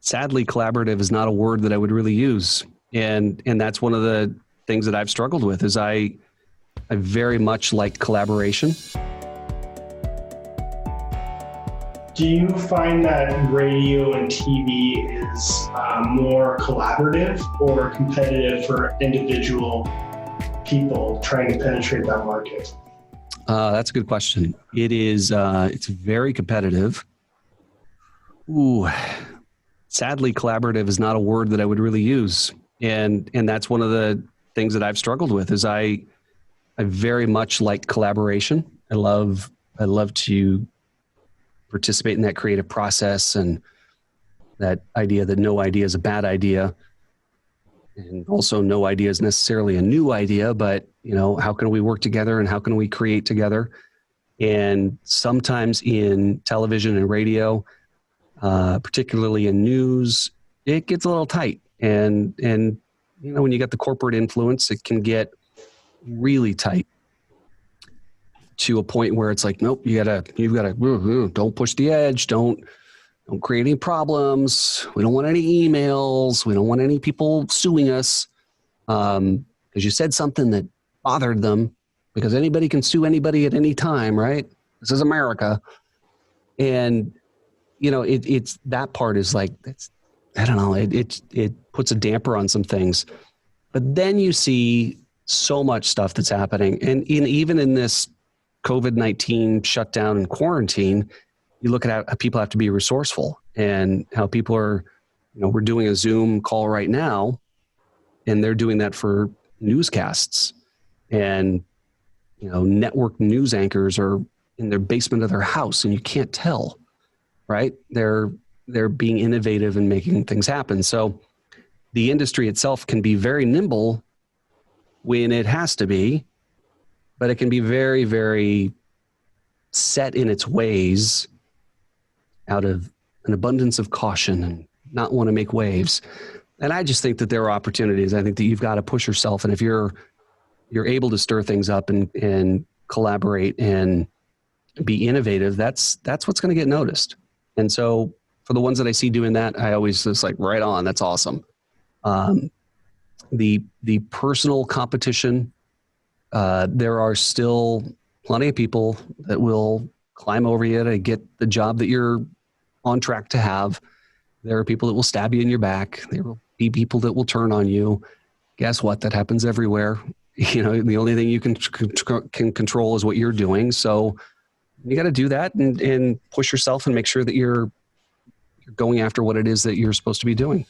Sadly, collaborative is not a word that I would really use. And that's one of the things that I've struggled with is I very much like collaboration. Do you find that radio and TV is more collaborative or competitive for individual people trying to penetrate that market? That's a good question. It is, it's very competitive. Sadly, collaborative is not a word that I would really use. And that's one of the things that I've struggled with is I very much like collaboration. I love to participate in that creative process and that idea that no idea is a bad idea. And also no idea is necessarily a new idea, but how can we work together and how can we create together? And sometimes in television and radio, particularly in news, it gets a little tight. And when you got the corporate influence, it can get really tight to a point where it's like, nope, you've got to don't push the edge. Don't create any problems. We don't want any emails. We don't want any people suing us because you said something that bothered them, because anybody can sue anybody at any time, right? This is America. And, it's that part is like, I don't know, it puts a damper on some things. But then you see so much stuff that's happening. And even in this COVID-19 shutdown and quarantine, you look at how people have to be resourceful and how people are, we're doing a Zoom call right now and they're doing that for newscasts and, network news anchors are in their basement of their house and you can't tell, right? They're being innovative and making things happen. So the industry itself can be very nimble when it has to be, but it can be very, very set in its ways out of an abundance of caution and not want to make waves. And I just think that there are opportunities. I think that you've got to push yourself. And if you're able to stir things up and collaborate and be innovative, that's what's going to get noticed. And so for the ones that I see doing that, I always just like, right on, that's awesome. The personal competition, there are still plenty of people that will climb over you to get the job that you're on track to have. There are people that will stab you in your back. There will be people that will turn on you. Guess what? That happens everywhere. The only thing you can control is what you're doing. So you got to do that and push yourself and make sure that you're going after what it is that you're supposed to be doing.